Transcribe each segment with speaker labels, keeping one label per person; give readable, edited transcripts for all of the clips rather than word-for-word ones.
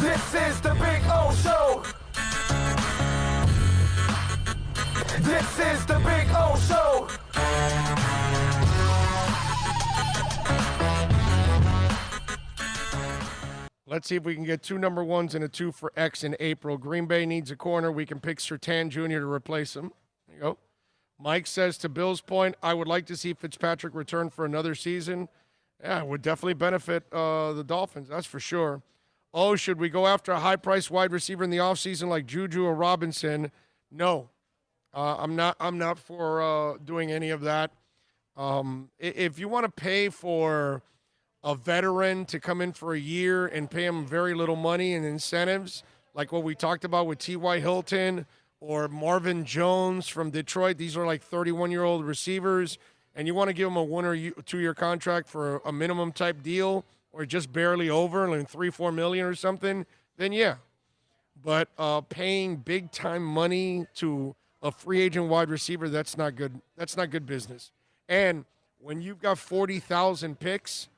Speaker 1: This is the Big O Show. This is the Big O Show.
Speaker 2: Let's see if we can get 2 number ones and a 2 for X in April. Green Bay needs a corner. We can pick Surtain Jr. to replace him. There you go. Mike says, to Bill's point, I would like to see Fitzpatrick return for another season. Yeah, it would definitely benefit the Dolphins, that's for sure. Oh, should we go after a high-priced wide receiver in the offseason like Juju or Robinson? No. I'm not for doing any of that. If you want to pay for a veteran to come in for a year and pay him very little money and incentives, like what we talked about with T.Y. Hilton or Marvin Jones from Detroit, these are like 31-year-old receivers, and you want to give them a 1 or 2 year contract for a minimum type deal or just barely over, like $3-4 million or something, then yeah. But paying big time money to a free agent wide receiver, that's not good. That's not good business. And when you've got 40,000 picks,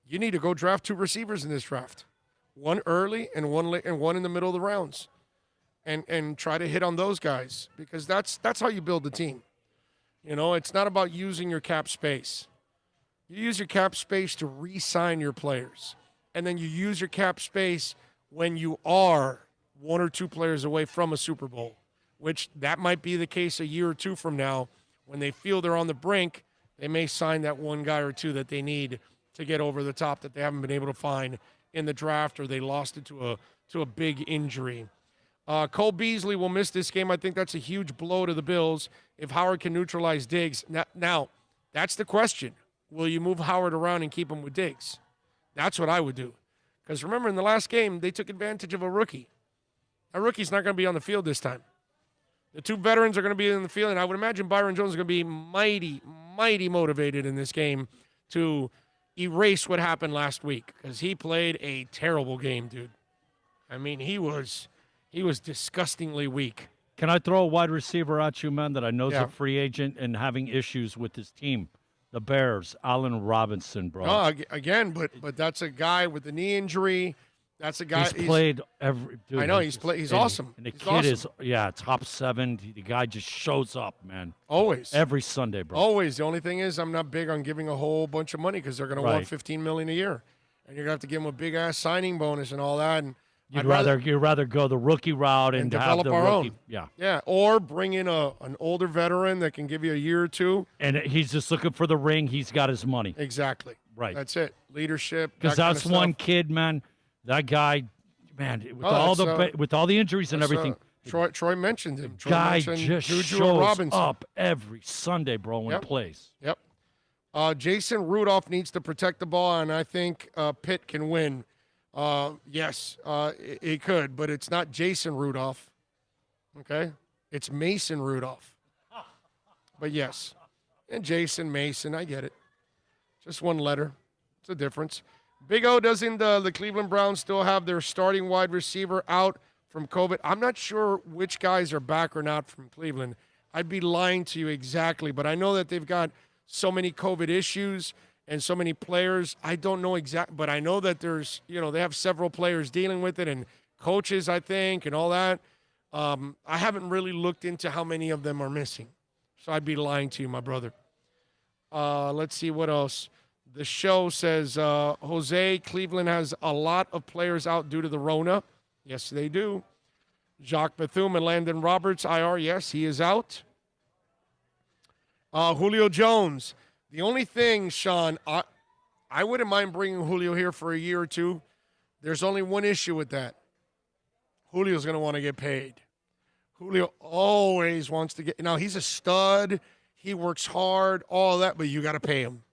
Speaker 2: you need to go draft 2 receivers in this draft, 1 early and 1 late and 1 in the middle of the rounds, and try to hit on those guys, because that's how you build the team. You know, it's not about using your cap space. You use your cap space to re-sign your players, and then you use your cap space when you are 1 or 2 players away from a Super Bowl, which that might be the case a year or 2 from now. When they feel they're on the brink, they may sign that 1 guy or 2 that they need to get over the top that they haven't been able to find in the draft, or they lost it to a big injury. Cole Beasley will miss this game. I think that's a huge blow to the Bills if Howard can neutralize Diggs. Now that's the question. Will you move Howard around and keep him with Diggs? That's what I would do. Because remember, in the last game, they took advantage of a rookie. A rookie's not going to be on the field this time. The 2 veterans are going to be in the field, and I would imagine Byron Jones is going to be mighty, mighty motivated in this game to erase what happened last week, because he played a terrible game, dude. I mean, he was disgustingly weak.
Speaker 3: Can I throw a wide receiver at you, man, that I know is
Speaker 2: Yeah.
Speaker 3: a free agent and having issues with his team? The Bears, Allen Robinson, bro.
Speaker 2: Oh, again, but that's a guy with a knee injury. That's a guy.
Speaker 3: He's played every. Dude,
Speaker 2: I know he's awesome.
Speaker 3: And the
Speaker 2: He's
Speaker 3: kid
Speaker 2: awesome.
Speaker 3: is top 7. The guy just shows up, man.
Speaker 2: Always.
Speaker 3: Every Sunday, bro.
Speaker 2: Always. The only thing is, I'm not big on giving a whole bunch of money because they're going to want $15 million a year, and you're going to have to give them a big ass signing bonus and all that. And
Speaker 3: you'd rather go the rookie route and have
Speaker 2: develop
Speaker 3: the
Speaker 2: our
Speaker 3: rookie.
Speaker 2: own.
Speaker 3: Yeah,
Speaker 2: or bring in an older veteran that can give you a year or 2.
Speaker 3: And he's just looking for the ring. He's got his money.
Speaker 2: Exactly.
Speaker 3: Right.
Speaker 2: That's it. Leadership.
Speaker 3: Because that's one kid, man. That guy, man, with all the injuries and everything.
Speaker 2: Troy mentioned him. Troy
Speaker 3: Guy
Speaker 2: mentioned
Speaker 3: just
Speaker 2: Juju
Speaker 3: shows
Speaker 2: Robinson.
Speaker 3: up every Sunday, bro, when he plays.
Speaker 2: Yep. Jason Rudolph needs to protect the ball, and I think Pitt can win. Yes, he could, but it's not Jason Rudolph. Okay? It's Mason Rudolph. But yes. And Jason, Mason, I get it. Just 1 letter. It's a difference. Big O, doesn't the Cleveland Browns still have their starting wide receiver out from COVID? I'm not sure which guys are back or not from Cleveland. I'd be lying to you exactly, but I know that they've got so many COVID issues and so many players. I don't know exactly, but I know that there's, they have several players dealing with it and coaches, I think, and all that. I haven't really looked into how many of them are missing, so I'd be lying to you, my brother. Let's see what else. The show says, Jose, Cleveland has a lot of players out due to the Rona. Yes, they do. Jacques Bethune and Landon Roberts, IR, yes, he is out. Julio Jones. The only thing, Sean, I wouldn't mind bringing Julio here for a year or 2. There's only one issue with that. Julio's going to want to get paid. Julio always wants to get – now, he's a stud. He works hard, all that, but you got to pay him.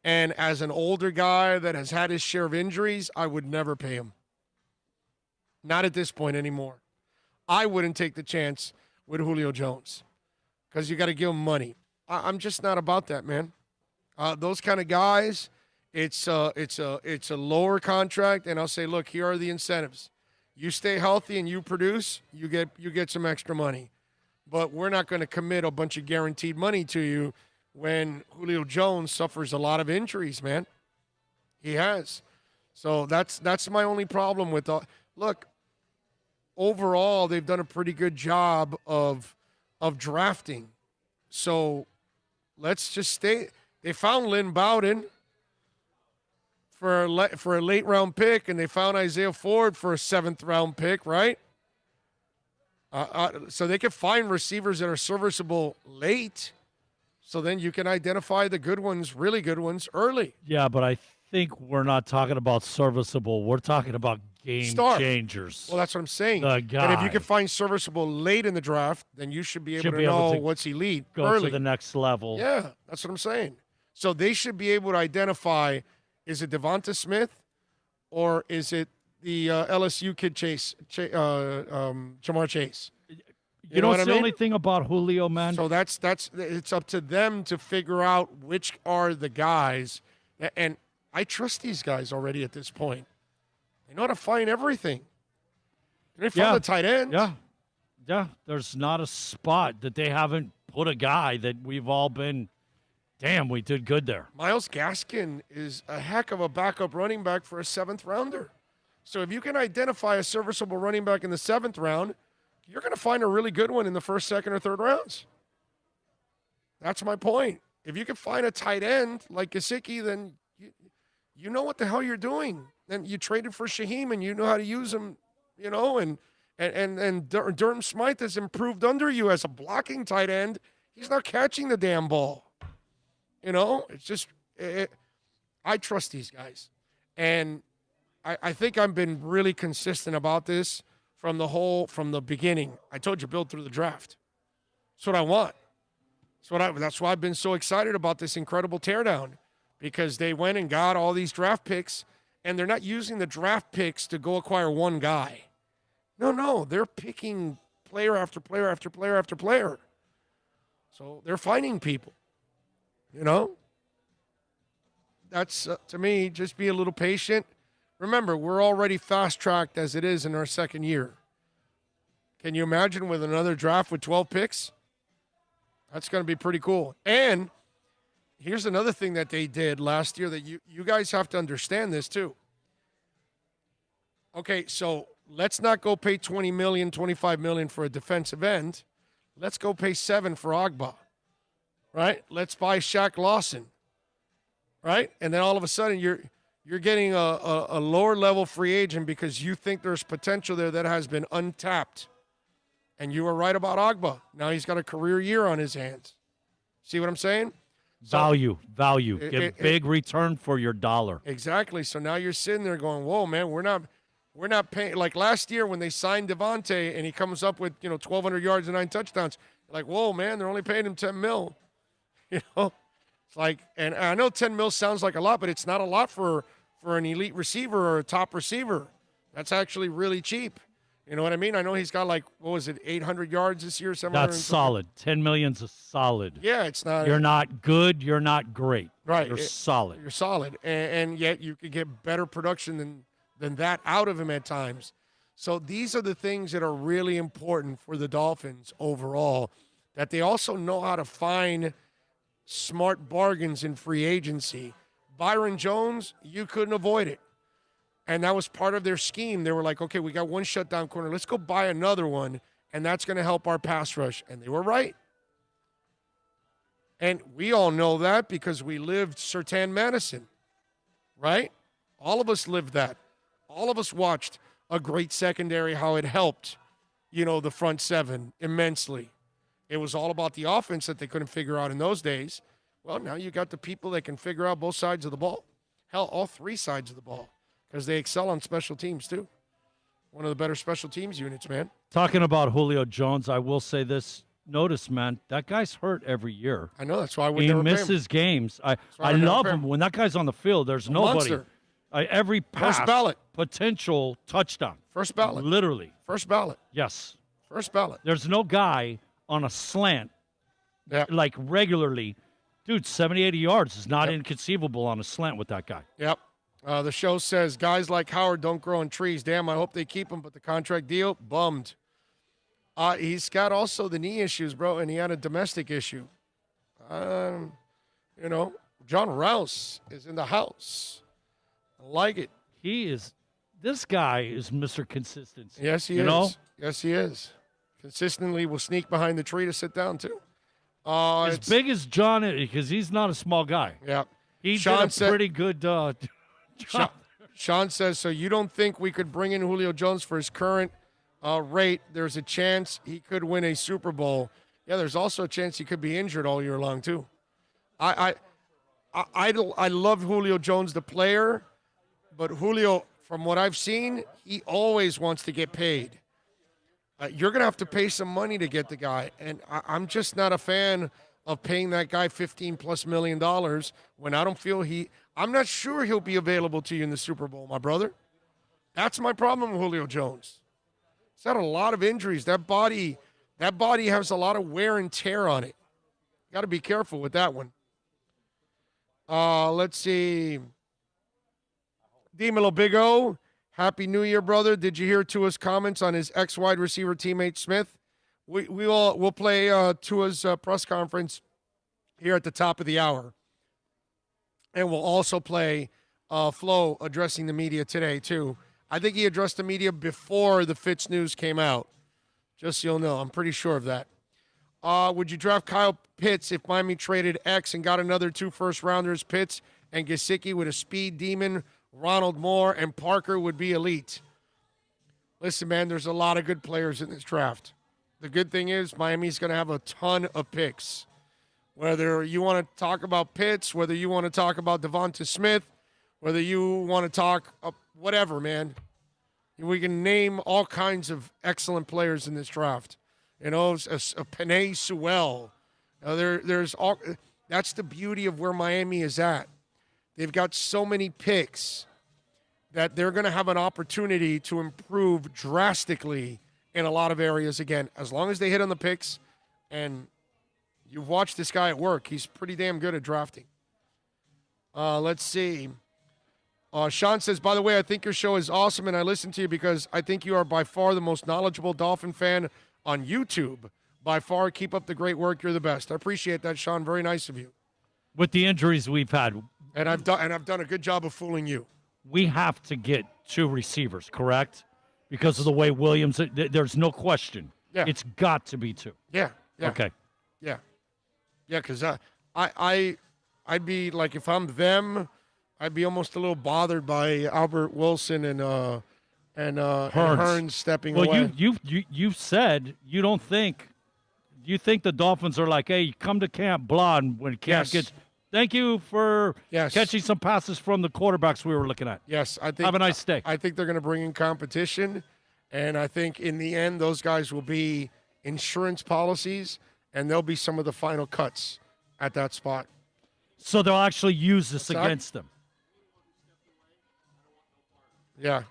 Speaker 2: And as an older guy that has had his share of injuries, I would never pay him. Not at this point anymore. I wouldn't take the chance with Julio Jones because you got to give him money. I'm just not about that, man. Those kind of guys, it's a lower contract, and I'll say, look, here are the incentives. You stay healthy and you produce, you get some extra money. But we're not going to commit a bunch of guaranteed money to you when Julio Jones suffers a lot of injuries, man. He has. So that's my only problem with look, overall, they've done a pretty good job of drafting. So let's just stay. They found Lynn Bowden for a late round pick, and they found Isaiah Ford for a 7th round pick, right? So they can find receivers that are serviceable late. So then you can identify the good ones, really good ones, early.
Speaker 3: Yeah, but I think we're not talking about serviceable. We're talking about game changers.
Speaker 2: Well, that's what I'm saying.
Speaker 3: The guy.
Speaker 2: And if you can find serviceable late in the draft, then you should be able to know what's elite early.
Speaker 3: Go to the next level.
Speaker 2: Yeah, that's what I'm saying. So they should be able to identify, is it Devonta Smith or is it the LSU kid Jamar Chase?
Speaker 3: You know what's the only thing about Julio, man?
Speaker 2: So that's it's up to them to figure out which are the guys. And I trust these guys already at this point. They know how to find everything. They found the tight ends.
Speaker 3: Yeah. There's not a spot that they haven't put a guy that we've all been, damn, we did good there.
Speaker 2: Myles Gaskin is a heck of a backup running back for a 7th rounder. So if you can identify a serviceable running back in the 7th round, you're going to find a really good one in the 1st, 2nd, or 3rd rounds. That's my point. If you can find a tight end like Gesicki, then you know what the hell you're doing. And you traded for Shaheem, and you know how to use him, you know, and Durham Smythe has improved under you as a blocking tight end. He's not catching the damn ball. You know, it's just I trust these guys. And I think I've been really consistent about this from the beginning. I told you, build through the draft. That's what I want. That's why I've been so excited about this incredible teardown, because they went and got all these draft picks, and they're not using the draft picks to go acquire one guy. No, they're picking player after player after player after player. So they're finding people, you know? That's, to me, just be a little patient. Remember, we're already fast-tracked as it is in our 2nd year. Can you imagine with another draft with 12 picks? That's going to be pretty cool. And here's another thing that they did last year that you guys have to understand this too. Okay, so let's not go pay $20 million, $25 million for a defensive end. Let's go pay $7 million for Agba, right? Let's buy Shaq Lawson, right? And then all of a sudden you're getting a lower-level free agent because you think there's potential there that has been untapped. And you were right about Agba. Now he's got a career year on his hands. See what I'm saying?
Speaker 3: Value. Get big return for your dollar.
Speaker 2: Exactly. So now you're sitting there going, whoa, man, we're not paying. Like last year when they signed Devontae and he comes up with, 1,200 yards and 9 touchdowns. Like, whoa, man, they're only paying him $10 million. It's like, and I know $10 million sounds like a lot, but it's not a lot for an elite receiver or a top receiver. That's actually really cheap. You know what I mean? I know he's got 800 yards this year? 700.
Speaker 3: That's solid. $10 million's a solid.
Speaker 2: Yeah, it's not.
Speaker 3: You're not good. You're not great.
Speaker 2: Right.
Speaker 3: You're solid.
Speaker 2: You're solid. And yet you could get better production than that out of him at times. So these are the things that are really important for the Dolphins overall, that they also know how to find smart bargains in free agency. Byron Jones, you couldn't avoid it. And that was part of their scheme. They were like, okay, we got one shutdown corner. Let's go buy another one, and that's going to help our pass rush. And they were right. And we all know that because we lived Surtain Madison, right? All of us lived that. All of us watched a great secondary, how it helped, the front seven immensely. It was all about the offense that they couldn't figure out in those days. Well, now you got the people that can figure out both sides of the ball. Hell, all 3 sides of the ball. Because they excel on special teams, too. One of the better special teams units, man.
Speaker 3: Talking about Julio Jones, I will say this. Notice, man, that guy's hurt every year.
Speaker 2: I know. That's why we
Speaker 3: he
Speaker 2: never
Speaker 3: misses games. I love him. When that guy's on the field, there's nobody.
Speaker 2: Monster.
Speaker 3: Every pass,
Speaker 2: First ballot.
Speaker 3: potential touchdown.
Speaker 2: First ballot.
Speaker 3: Literally.
Speaker 2: First ballot.
Speaker 3: Yes.
Speaker 2: First ballot.
Speaker 3: There's no guy on a slant, regularly. Dude, 70, 80 yards is not inconceivable on a slant with that guy.
Speaker 2: Yep. The show says, guys like Howard don't grow on trees. Damn, I hope they keep him, but the contract deal, bummed. He's got also the knee issues, bro, and he had a domestic issue. John Rouse is in the house. I like it.
Speaker 3: He is this guy is Mr. Consistency.
Speaker 2: Yes, he is.
Speaker 3: Know?
Speaker 2: Yes, he is. Consistently will sneak behind the tree to sit down, too.
Speaker 3: As big as John is, because he's not a small guy.
Speaker 2: Yeah.
Speaker 3: He did a pretty good job.
Speaker 2: Sean says, so you don't think we could bring in Julio Jones for his current rate? There's a chance he could win a Super Bowl. Yeah, there's also a chance he could be injured all year long, too. I love Julio Jones, the player, but Julio, from what I've seen, he always wants to get paid. You're going to have to pay some money to get the guy, and I'm just not a fan of paying that guy $15+ million when I don't feel I'm not sure he'll be available to you in the Super Bowl, my brother. That's my problem with Julio Jones. He's had a lot of injuries. That body has a lot of wear and tear on it. Got to be careful with that one. Let's see. Dímelo, Big O. Happy New Year, brother. Did you hear Tua's comments on his ex-wide receiver teammate Smith? We'll play Tua's press conference here at the top of the hour. And we'll also play Flo addressing the media today, too. I think he addressed the media before the Fitz news came out. Just so you'll know. I'm pretty sure of that. Would you draft Kyle Pitts if Miami traded X and got another 2 first-rounders, Pitts and Gesicki with a speed demon? Ronald Moore and Parker would be elite. Listen, man, there's a lot of good players in this draft. The good thing is Miami's going to have a ton of picks. Whether you want to talk about Pitts, whether you want to talk about Devonta Smith, whether you want to talk whatever, man. We can name all kinds of excellent players in this draft. You know, a Penei Sewell. There's all. That's the beauty of where Miami is at. They've got so many picks that they're going to have an opportunity to improve drastically in a lot of areas again, as long as they hit on the picks. And you've watched this guy at work. He's pretty damn good at drafting. Let's see. Sean says, by the way, I think your show is awesome, and I listen to you because I think you are by far the most knowledgeable Dolphin fan on YouTube. By far, keep up the great work. You're the best. I appreciate that, Sean. Very nice of you.
Speaker 3: With the injuries we've had.
Speaker 2: And I've done a good job of fooling you.
Speaker 3: We have to get 2 receivers, correct? Because of the way Williams, there's no question.
Speaker 2: Yeah.
Speaker 3: It's got to be 2.
Speaker 2: Yeah.
Speaker 3: Okay.
Speaker 2: Yeah, because I'd be like, if I'm them, I'd be almost a little bothered by Albert Wilson and Hearns stepping away.
Speaker 3: Well, you said you don't think you think the Dolphins are like, hey, come to camp, blah, and when camp gets. Thank you for catching some passes from the quarterbacks we were looking at.
Speaker 2: Yes, I think.
Speaker 3: Have a nice day.
Speaker 2: I think they're going to bring in competition, and I think in the end those guys will be insurance policies, and they'll be some of the final cuts at that spot.
Speaker 3: So they'll actually use this against them.
Speaker 2: Yeah.